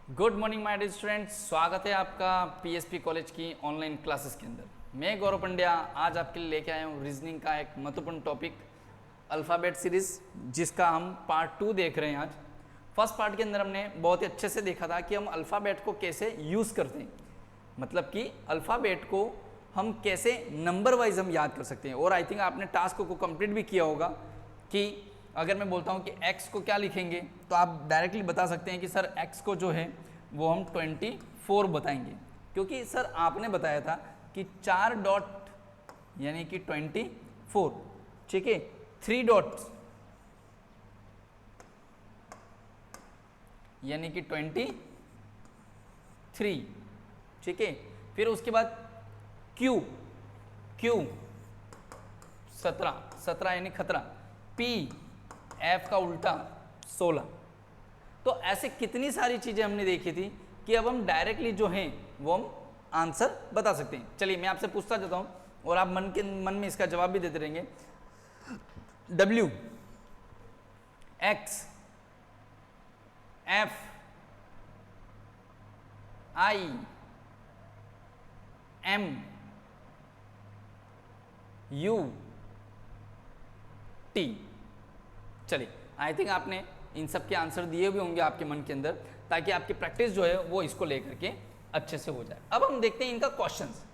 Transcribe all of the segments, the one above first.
Good morning my dear students, स्वागत है आपका पीएसपी कॉलेज की ऑनलाइन क्लासेस के अंदर। मैं गौरव पंड्या आज आपके लिए लेके आया हूँ रीजनिंग का एक महत्वपूर्ण टॉपिक अल्फ़ाबेट सीरीज़, जिसका हम पार्ट 2 देख रहे हैं। आज फर्स्ट पार्ट के अंदर हमने बहुत ही अच्छे से देखा था कि हम अल्फ़ाबेट को कैसे यूज़ करते हैं, मतलब कि अल्फ़ाबेट को हम कैसे नंबर वाइज हम याद कर सकते हैं। और आई थिंक आपने टास्क को कंप्लीट भी किया होगा कि अगर मैं बोलता हूँ कि x को क्या लिखेंगे तो आप डायरेक्टली बता सकते हैं कि सर x को जो है वो हम 24 बताएंगे, क्योंकि सर आपने बताया था कि 4 डॉट यानी कि 24, ठीक है, 3 डॉट्स यानी कि 23, ठीक है। फिर उसके बाद Q 17 यानी खतरा, P F का उल्टा 16। तो ऐसे कितनी सारी चीज़ें हमने देखी थी कि अब हम डायरेक्टली जो हैं वो हम आंसर बता सकते हैं। चलिए मैं आपसे पूछता जाता हूँ और आप मन में इसका जवाब भी देते रहेंगे। W X F I M U T। चलिए आई थिंक आपने इन सब के आंसर दिए भी होंगे आपके मन के अंदर, ताकि आपकी प्रैक्टिस जो है वो इसको लेकर के अच्छे से हो जाए। अब हम देखते हैं इनका क्वेश्चंस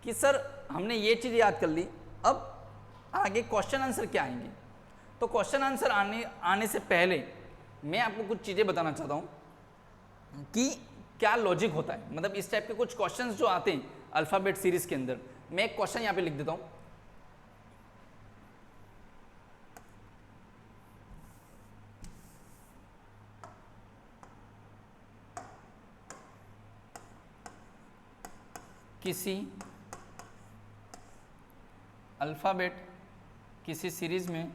कि सर हमने ये चीज़ याद कर ली, अब आगे क्वेश्चन आंसर क्या आएंगे। तो क्वेश्चन आंसर आने से पहले मैं आपको कुछ चीज़ें बताना चाहता हूँ कि क्या लॉजिक होता है। मतलब इस टाइप के कुछ क्वेश्चंस जो आते हैं अल्फ़ाबेट सीरीज़ के अंदर, मैं एक क्वेश्चन यहाँ पे लिख देता हूँ। किसी अल्फ़ाबेट किसी सीरीज़ में,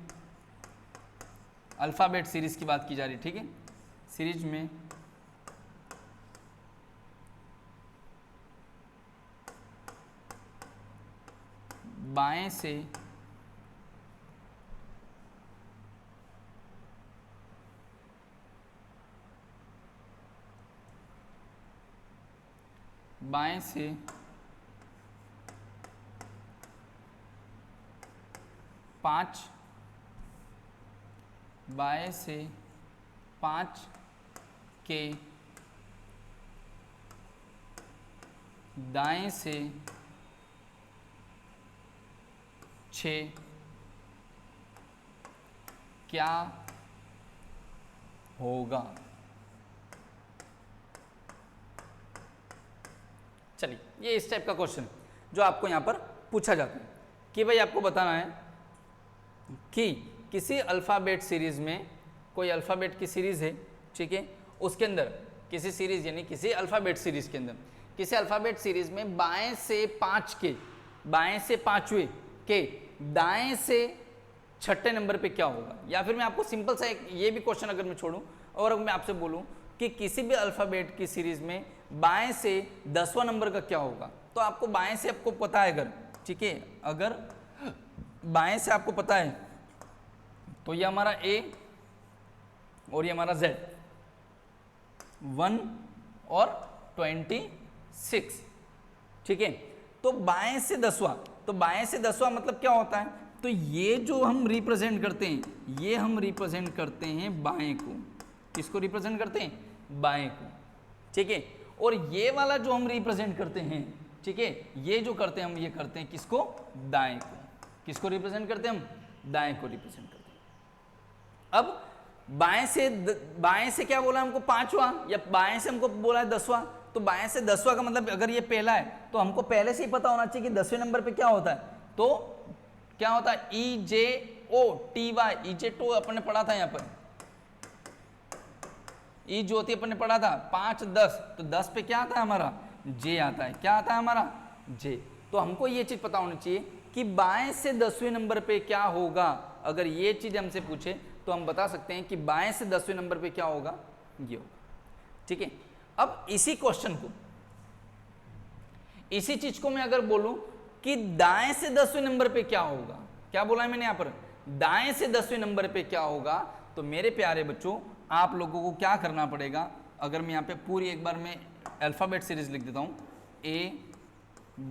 अल्फ़ाबेट सीरीज़ की बात की जा रही है, ठीक है, सीरीज में बाएं से बाएं से 5, बाएं से 5 के दाएं से 6 क्या होगा। चलिए ये इस टाइप का क्वेश्चन जो आपको यहां पर पूछा जाता है कि भाई आपको बताना है कि किसी अल्फ़ाबेट सीरीज़ में, कोई अल्फ़ाबेट की सीरीज़ है, ठीक है, उसके अंदर किसी सीरीज़ यानी किसी अल्फ़ाबेट सीरीज़ के अंदर, किसी अल्फ़ाबेट सीरीज़ में बाएं से 5 के, बाएं से 5वें के दाएं से 6ठे नंबर पे क्या होगा। या फिर मैं आपको सिंपल सा एक ये भी क्वेश्चन अगर मैं छोड़ूं और अगर मैं आपसे बोलूं कि किसी भी अल्फ़ाबेट की सीरीज़ में बाएं से 10वां नंबर का क्या होगा, तो आपको बाएं से आपको पता है अगर, ठीक है, अगर बाएं से आपको पता है तो ये हमारा A और ये हमारा Z, 1 और 26, ठीक है। तो बाएं से 10वां, तो बाएं से 10वां मतलब क्या होता है, तो ये जो हम रिप्रेजेंट करते हैं, ये हम रिप्रेजेंट करते हैं बाएं को। किसको रिप्रेजेंट करते हैं? बाएं को, ठीक है। और ये वाला जो हम रिप्रेजेंट करते हैं, ठीक है, ये जो करते हैं हम, ये करते हैं किसको? दाएं को। किसको रिप्रेजेंट करते हैं हम? दाएं को रिप्रेजेंट करते हैं। अब बाएं से क्या बोला हमको? 5वां, या बाएं से हमको बोला है 10वां, तो बाएं से 10वां का मतलब अगर ये पहला है तो हमको पहले से ही पता होना चाहिए कि 10वें नंबर पे क्या होता है। तो क्या होता है? EJOTY, EJ2 अपन ने पढ़ा था, यहाँ पर ई ज्योति अपन ने पढ़ा था 5 10, तो 10 पे क्या आता है हमारा? J आता है। क्या आता है हमारा? J। तो हमको ये चीज पता होनी चाहिए कि बाएं से 10वें नंबर पे क्या होगा। अगर ये चीज हमसे पूछे तो हम बता सकते हैं कि बाएं से 10वें नंबर पे क्या होगा, ये होगा, ठीक है। अब इसी क्वेश्चन को, इसी चीज को मैं अगर बोलूं कि दाएं से 10वें नंबर पे क्या होगा, क्या बोला है मैंने यहां पर? दाएं से 10वें नंबर पे क्या होगा, तो मेरे प्यारे बच्चों आप लोगों को क्या करना पड़ेगा, अगर मैं यहाँ पे पूरी एक बार मैं अल्फ़ाबेट सीरीज लिख देता हूँ, A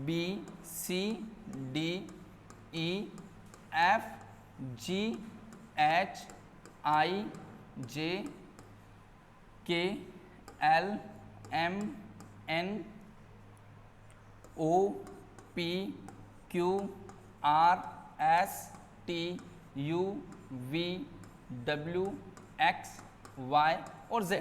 B C D E F G H I J K L M N O P Q R S T U V W X Y और Z,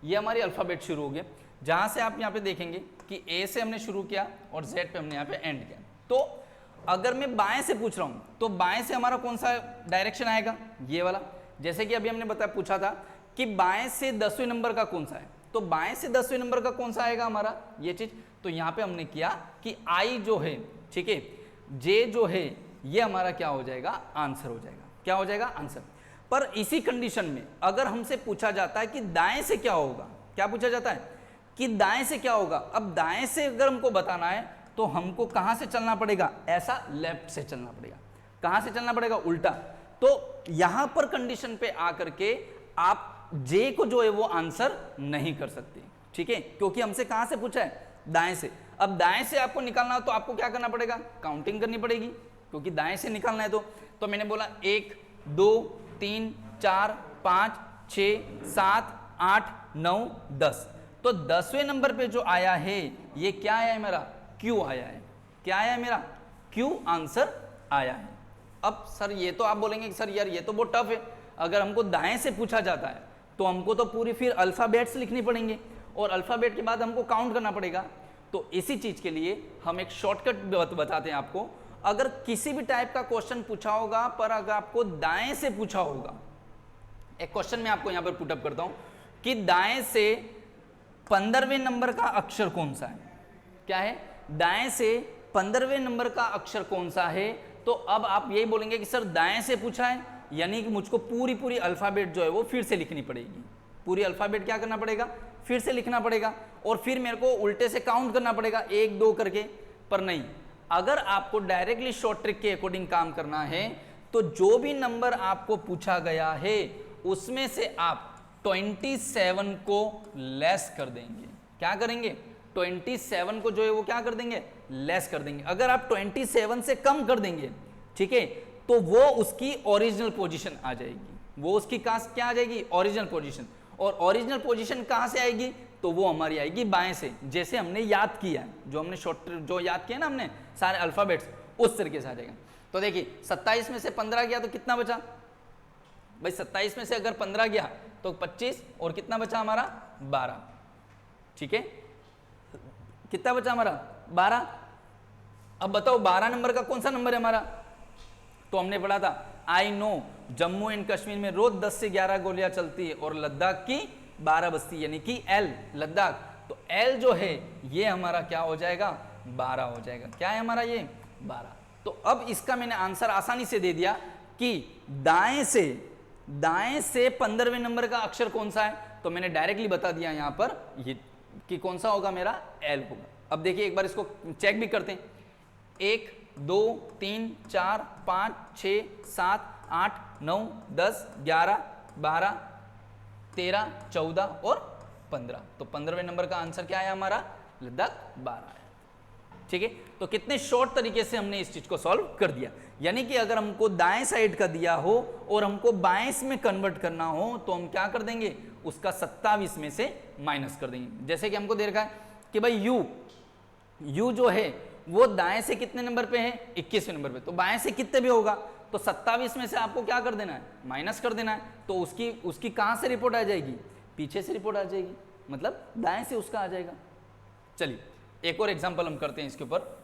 ये हमारी अल्फ़ाबेट शुरू हो गया। जहाँ से आप यहाँ पे देखेंगे कि A से हमने शुरू किया और Z पे हमने यहाँ पे एंड किया। तो अगर मैं बाएं से पूछ रहा हूँ तो बाएं से हमारा कौन सा डायरेक्शन आएगा, ये वाला। जैसे कि अभी हमने पूछा था कि बाएं से 10वें नंबर का कौन सा है, तो बाएं से 10वें नंबर का कौन सा आएगा हमारा, ये चीज। तो यहाँ पे हमने किया कि I जो है, ठीक है, J जो है, ये हमारा क्या हो जाएगा, आंसर हो जाएगा। क्या हो जाएगा, आंसर। पर इसी कंडीशन में अगर हमसे पूछा जाता है कि दाएं से क्या होगा, क्या पूछा जाता है कि दाएं से क्या होगा। अब दाएं से अगर हमको बताना है तो हमको कहां से चलना पड़ेगा, ऐसा लेफ्ट से चलना पड़ेगा। कहां से चलना पड़ेगा, उल्टा। तो यहां पर कंडीशन पे आकर के आप जे को जो है वो आंसर नहीं कर सकते, ठीक है, क्योंकि हमसे कहां से पूछा है, दाएं से। अब दाएं से आपको निकालना हो तो आपको क्या करना पड़ेगा, काउंटिंग करनी पड़ेगी, क्योंकि दाएं से निकालना है। तो मैंने बोला 1 2 3 4 5 6 7 8 9 10। तो 10वें नंबर पे जो आया है ये क्या आया है मेरा, क्यू आया है। क्या आया है मेरा, क्यू आंसर आया है। अब सर ये तो आप बोलेंगे कि सर यार ये तो बहुत टफ है, अगर हमको दाएं से पूछा जाता है तो हमको तो पूरी फिर अल्फ़ाबेट्स लिखनी पड़ेंगे और अल्फ़ाबेट के बाद हमको काउंट करना पड़ेगा। तो इसी चीज़ के लिए हम एक शॉर्टकट बताते हैं आपको। अगर किसी भी टाइप का क्वेश्चन पूछा होगा पर अगर आपको दाएं से पूछा होगा, एक क्वेश्चन मैं आपको यहां पर पुटअप करता हूं कि दाएं से 15वें नंबर का अक्षर कौन सा है, क्या है, दाएं से 15वें नंबर का अक्षर कौन सा है। तो अब आप यही बोलेंगे कि सर दाएं से पूछा है, यानी कि मुझको पूरी अल्फ़ाबेट जो है वो फिर से लिखनी पड़ेगी। पूरी अल्फ़ाबेट क्या करना पड़ेगा, फिर से लिखना पड़ेगा और फिर मेरे को उल्टे से काउंट करना पड़ेगा 1 2 करके। पर नहीं, अगर आपको डायरेक्टली शॉर्ट ट्रिक के अकॉर्डिंग काम करना है तो जो भी नंबर आपको पूछा गया है उसमें से आप 27 को लेस कर देंगे। क्या करेंगे, 27 को जो है वो क्या कर देंगे, लेस कर देंगे। अगर आप 27 से कम कर देंगे, ठीक है, तो वो उसकी ओरिजिनल पोजीशन आ जाएगी। वो उसकी क्या आ जाएगी, ओरिजिनल पोजीशन। और ओरिजिनल पोजीशन कहां से आएगी, तो वो हमारी आएगी बाएं से, जैसे हमने याद किया है, जो हमने जो याद किया ना हमने सारे अल्फाबेट्स, उस तरीके से आ जाएगा। तो देखिए 27 में से 15 गया तो कितना बचा भाई, 27 में से अगर 15 गया तो 25 और कितना बचा हमारा 12, ठीक है, कितना बचा हमारा 12। अब बताओ 12 नंबर का कौन सा नंबर है हमारा, तो हमने पढ़ा था I know Jammu and Kashmir में रोज 10 से 11 गोलियां चलती है और लद्दाख की 12 बस्ती, यानी कि एल लद्दाख। तो एल जो है ये हमारा क्या हो जाएगा, 12 हो जाएगा। क्या है हमारा ये 12। तो अब इसका मैंने आंसर आसानी से दे दिया कि दाएं से 15वें नंबर का अक्षर कौन सा है, तो मैंने डायरेक्टली बता दिया यहां पर ये कि कौन सा होगा, मेरा एल होगा। अब देखिए एक बार इसको चेक भी करते हैं। 1 2 3 4 5 6 7 8 9 10 11 12 13 14 और 15। तो 15वें नंबर का आंसर क्या आया हमारा, लद्दाख 12 है, ठीक है। तो कितने शॉर्ट तरीके से हमने इस चीज को सॉल्व कर दिया। यानी कि अगर हमको दाएं साइड का दिया हो और हमको बाएं में कन्वर्ट करना हो तो हम क्या कर देंगे, उसका 27 में से माइनस कर देंगे। जैसे कि हमको दे रखा है कि भाई यू जो है वो दाएं से कितने नंबर पे है, 21वें नंबर पे, तो बाएं से कितने भी होगा तो 27 में से आपको क्या कर देना है, माइनस कर देना है। तो उसकी कहां से रिपोर्ट आ जाएगी, पीछे से रिपोर्ट आ जाएगी, मतलब दाएं से उसका आ जाएगा। चलिए एक और एग्जांपल हम करते हैं इसके ऊपर।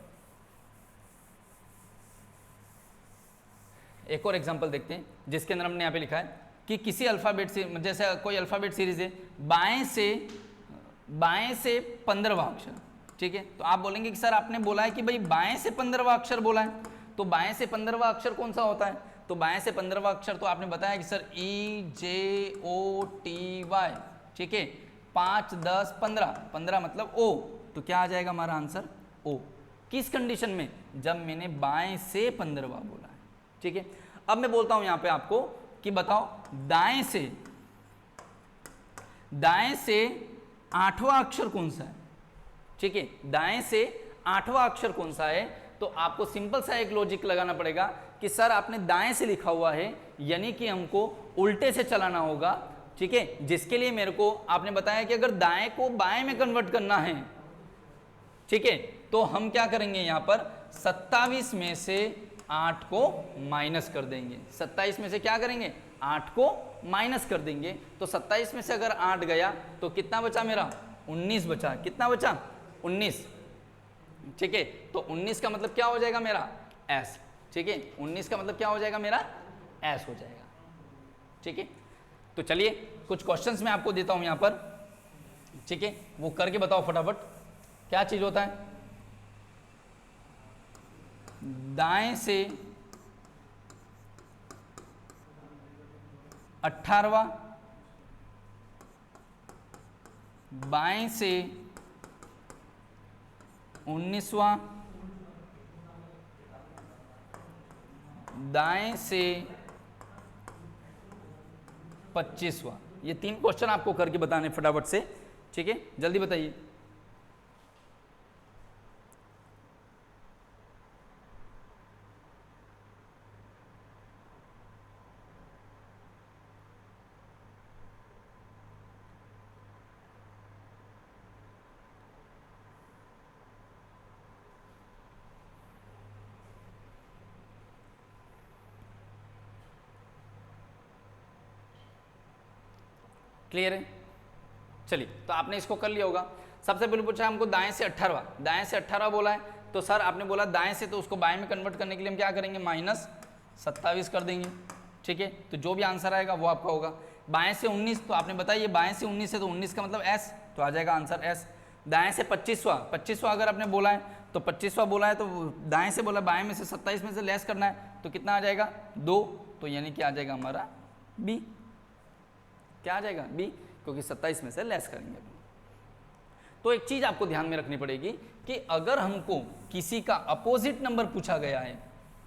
एक और एग्जांपल देखते हैं जिसके अंदर हमने यहाँ पे लिखा है कि किसी अल्फाबेट से, जैसे कोई अल्फाबेट सीरीज है, बाएं से 15वां अक्षर, ठीक है। तो आप बोलेंगे कि सर आपने बोला है कि भाई बाएं से 15वां अक्षर बोला है, तो बाएं से 15वां अक्षर कौन सा होता है, तो बाएं से 15वां अक्षर तो आपने बताया कि सर EJOTY, ठीक है, 5 10 15, 15 मतलब O, तो क्या आ जाएगा हमारा आंसर O। किस कंडीशन में, जब मैंने बाएं से 15वां बोला है, ठीक है। अब मैं बोलता हूं यहां पे आपको कि बताओ दाएं से 8वां अक्षर कौन सा है, ठीक है, दाएं से 8वां अक्षर कौन सा है, तो आपको सिंपल सा एक लॉजिक लगाना पड़ेगा कि सर आपने दाएं से लिखा हुआ है, यानी कि हमको उल्टे से चलाना होगा, ठीक है, जिसके लिए मेरे को आपने बताया कि अगर दाएं को बाएं में कन्वर्ट करना है, ठीक है, तो हम क्या करेंगे, यहां पर 27 में से 8 को माइनस कर देंगे। 27 में से क्या करेंगे, 8 को माइनस कर देंगे। तो 27 में से अगर 8 गया तो कितना बचा मेरा, 19 बचा। कितना बचा, 19, ठीक है। तो 19 का मतलब क्या हो जाएगा मेरा, एस, ठीक है, 19 का मतलब क्या हो जाएगा मेरा, एस हो जाएगा, ठीक है। तो चलिए कुछ क्वेश्चंस मैं आपको देता हूं यहां पर, ठीक है, वो करके बताओ फटाफट। क्या चीज होता है, दाएं से 18वां, बाएं से 19वां, दाएं से 25वां। ये 3 क्वेश्चन आपको करके बताने फटाफट से, ठीक है, जल्दी बताइए। क्लियर है, चलिए, तो आपने इसको कर लिया होगा। सबसे पहले पूछा हमको दाएं से 18वां, दाएं से 18वां बोला है, तो सर आपने बोला दाएं से, तो उसको बाएं में कन्वर्ट करने के लिए हम क्या करेंगे, माइनस 27 कर देंगे, ठीक है। तो जो भी आंसर आएगा वो आपका होगा। बाएं से 19, तो आपने बताया बाएं से 19 है, तो 19 का मतलब एस, तो आ जाएगा आंसर एस। दाएं से 25वां, 25वां अगर आपने बोला है, तो 25वां बोला है, तो दाएं से बोला, बाएं में से 27 में से लेस करना है, तो कितना आ जाएगा, 2, तो यानी कि आ जाएगा हमारा बी। क्या आ जाएगा, बी, क्योंकि 27 में से लेस करेंगे। तो एक चीज आपको ध्यान में रखनी पड़ेगी कि अगर हमको किसी का अपोजिट नंबर पूछा गया है,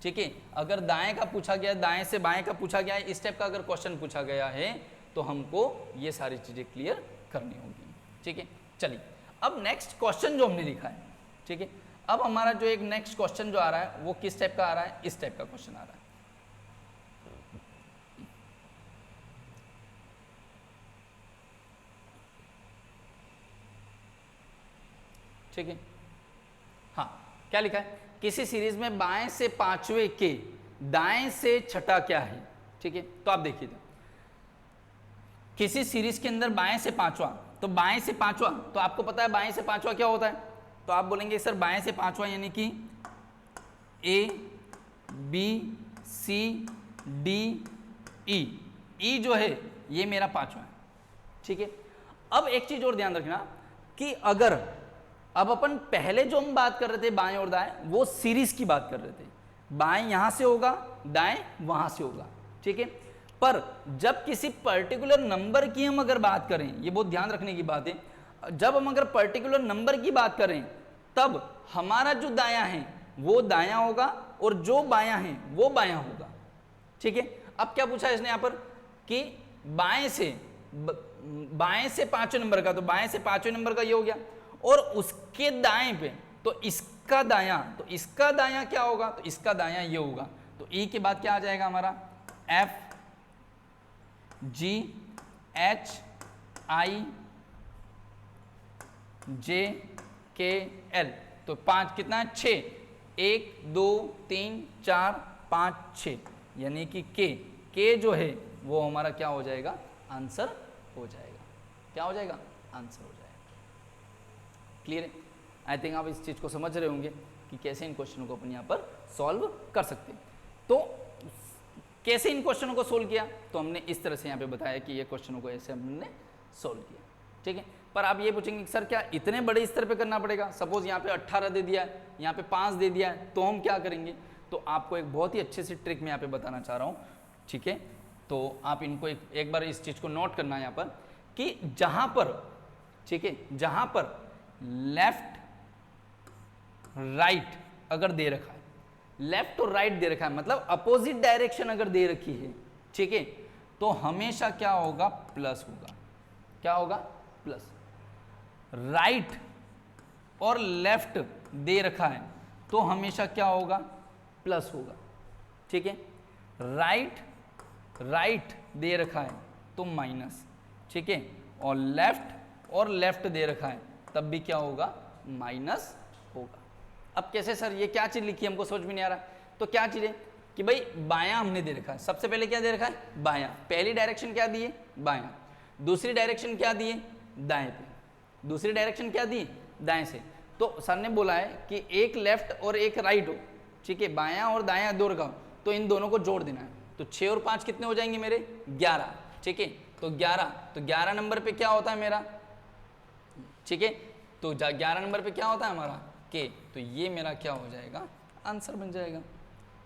ठीक है, अगर दाएं का पूछा गया है, दाएं से बाएं का पूछा गया है, इस टाइप का अगर क्वेश्चन पूछा गया है, तो हमको ये सारी चीजें क्लियर करनी होगी, ठीक है। चलिए, अब नेक्स्ट क्वेश्चन जो हमने लिखा है, ठीक है, अब हमारा जो एक नेक्स्ट क्वेश्चन जो आ रहा है वो किस टाइप का आ रहा है, इस टाइप का क्वेश्चन आ रहा है। ठीक है, हाँ, क्या लिखा है, किसी सीरीज में बाएं से 5वें के दाएं से छठा क्या है, ठीक है। तो आप देखिए, किसी सीरीज के अंदर बाएं से 5वां, तो बाएं से 5वां, तो आपको पता है बाएं से 5वां क्या होता है, तो आप बोलेंगे सर बाएं से 5वां यानी कि A B C D E, ई जो है ये मेरा 5वां है, ठीक है। अब एक चीज और ध्यान रखना कि अगर अब अपन पहले जो हम बात कर रहे थे बाएं और दाएं, वो सीरीज की बात कर रहे थे, बाएं यहां से होगा, दाएं वहां से होगा, ठीक है। पर जब किसी पर्टिकुलर नंबर की हम अगर बात करें, ये बहुत ध्यान रखने की बात है, जब हम अगर पर्टिकुलर नंबर की बात करें, तब हमारा जो दायां है वो दायां होगा और जो बायां है वो बायां होगा, ठीक है। अब क्या पूछा इसने यहां पर कि बाएं से 5वें नंबर का, तो बाएं से 5वें नंबर का ये हो गया, और उसके दाएं पे, तो इसका दायां, तो इसका दायां क्या होगा, तो इसका दायां ये होगा। तो ई के बाद क्या आ जाएगा हमारा, एफ जी एच आई जे के एल, तो 5 कितना है, 6, 1 2 3 4 5 6, यानी कि के जो है वो हमारा क्या हो जाएगा, आंसर हो जाएगा। क्या हो जाएगा, आंसर हो जाएगा। क्लियर है, आई थिंक आप इस चीज को समझ रहे होंगे कि कैसे इन क्वेश्चनों को अपन यहाँ पर सॉल्व कर सकते हैं। तो कैसे इन क्वेश्चनों को सोल्व किया, तो हमने इस तरह से यहाँ पे बताया कि ये क्वेश्चनों को ऐसे हमने सोल्व किया, ठीक है। पर आप ये पूछेंगे कि सर क्या इतने बड़े स्तर पे करना पड़ेगा, सपोज यहाँ पे 18 दे दिया है, यहाँ पे 5 दे दिया है, तो हम क्या करेंगे। तो आपको एक बहुत ही अच्छे से ट्रिक मैं यहाँ पे बताना चाह रहा हूँ, ठीक है। तो आप इनको एक बार इस चीज़ को नोट करना है यहाँ पर कि जहाँ पर, ठीक है, जहाँ पर लेफ्ट राइट अगर दे रखा है, लेफ्ट और राइट दे रखा है, मतलब अपोजिट डायरेक्शन अगर दे रखी है, ठीक है, तो हमेशा क्या होगा, प्लस होगा। क्या होगा, प्लस। राइट और लेफ्ट दे रखा है तो हमेशा क्या होगा, प्लस होगा। ठीक है, राइट राइट दे रखा है तो माइनस। ठीक है, और लेफ्ट दे रखा है तब भी क्या होगा, माइनस होगा। अब कैसे सर, ये क्या चीज लिखी हमको समझ में नहीं आ रहा। तो क्या चीज है कि भाई बायां हमने दे रखा है, सबसे पहले क्या दे रखा है, बायां। पहली डायरेक्शन क्या दी है, बायां। दूसरी डायरेक्शन क्या दी है, दाएं पे। दूसरी डायरेक्शन क्या दी, दाएं से। तो सर ने बोला है कि एक लेफ्ट और एक राइट हो। ठीक है, बायां और दायां दो रखा हो तो इन दोनों को जोड़ देना है। तो 6 और 5 कितने हो जाएंगे मेरे, 11। ठीक है, तो 11 नंबर पे क्या होता है मेरा। ठीक है, तो 11 नंबर पे क्या होता है हमारा, के। तो ये मेरा क्या हो जाएगा, आंसर बन जाएगा।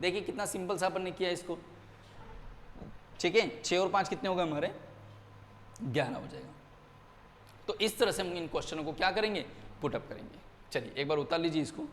देखिए कितना सिंपल सा अपन ने किया इसको। ठीक है, 6 और 5 कितने हो गए हमारे, 11 हो जाएगा। तो इस तरह से हम इन क्वेश्चनों को क्या करेंगे, पुटअप करेंगे। चलिए एक बार उतार लीजिए इसको।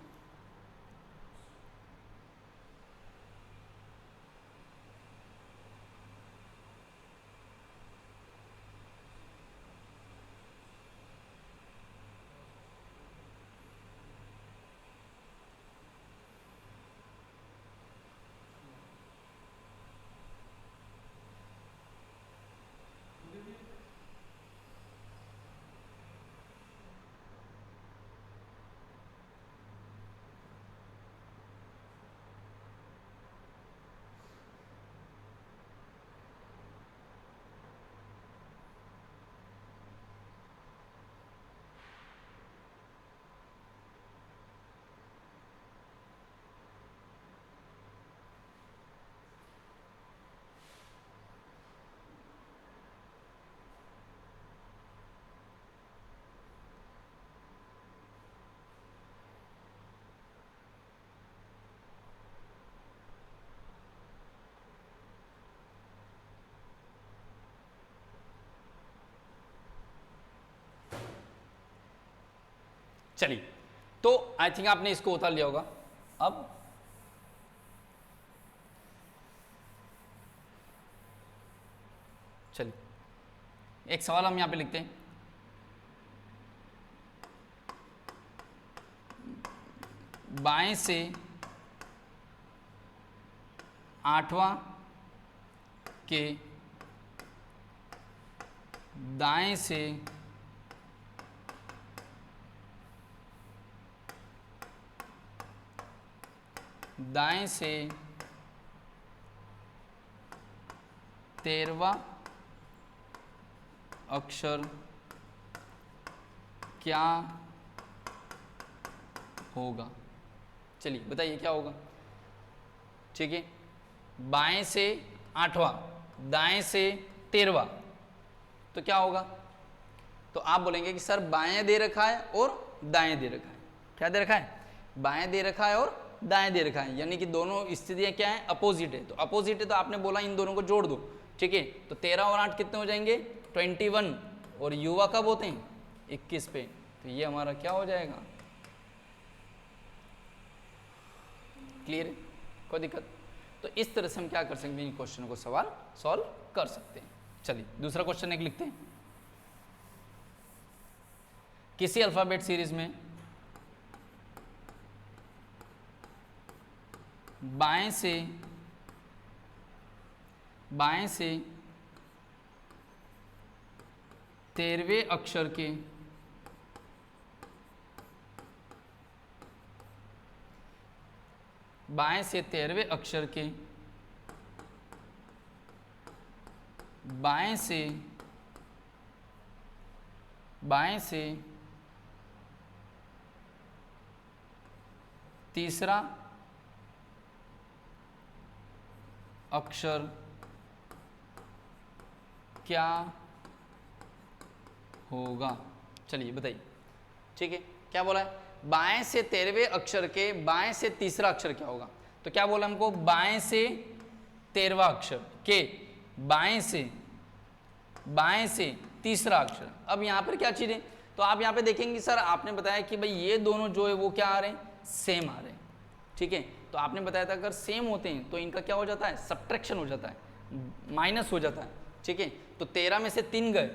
चलिए, तो आई थिंक आपने इसको उतार लिया होगा। अब चलिए एक सवाल हम यहां पे लिखते हैं। बाएं से 8वां के दाएं से 13वां अक्षर क्या होगा। चलिए बताइए क्या होगा। ठीक है, बाएं से 8वां, दाएं से 13वां, तो क्या होगा। तो आप बोलेंगे कि सर बाएं दे रखा है और दाएं दे रखा है। क्या दे रखा है, बाएं दे रखा है और दाएं दे रखा है, यानी कि दोनों स्थितियां क्या है, अपोजिट है। तो अपोजिट है तो आपने बोला इन दोनों को जोड़ दो। ठीक है, तो 13 और 8 कितने हो जाएंगे, 21। और युवा कब होते हैं, 21 पे। तो ये हमारा क्या हो जाएगा, क्लियर है, कोई दिक्कत। तो इस तरह से हम क्या कर सकते हैं, इन क्वेश्चन को सवाल सॉल्व कर सकते हैं। चलिए दूसरा क्वेश्चन एक लिखते हैं। किसी अल्फाबेट सीरीज में बाएं से 13वें अक्षर के बाएं से 13वें अक्षर के बाएं से तीसरा अक्षर क्या होगा। चलिए बताइए। ठीक है, क्या बोला है, बाएं से 13वें अक्षर के बाएं से तीसरा अक्षर क्या होगा। तो क्या बोला हमको, बाएं से 13वां अक्षर के बाएं से तीसरा अक्षर। अब यहां पर क्या चीज है, तो आप यहां पे देखेंगे सर आपने बताया कि भाई ये दोनों जो है वो क्या आ रहे हैं, सेम आ रहे हैं। ठीक है, तो आपने बताया था अगर सेम होते हैं तो इनका क्या हो जाता है, सब्ट्रैक्शन हो जाता है, माइनस हो जाता है। ठीक है, तो 13 में से 3 गए,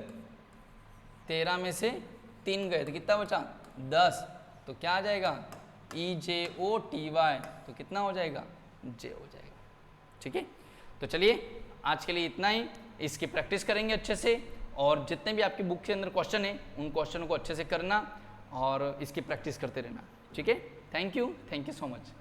13 में से 3 गए तो कितना बचा 10, तो क्या आ जाएगा EJOTY, तो कितना हो जाएगा J हो जाएगा। ठीक है, तो चलिए आज के लिए इतना ही, इसकी प्रैक्टिस करेंगे अच्छे से, और जितने भी आपकी बुक के अंदर क्वेश्चन है उन क्वेश्चनों को अच्छे से करना और इसकी प्रैक्टिस करते रहना। ठीक है, थैंक यू सो मच।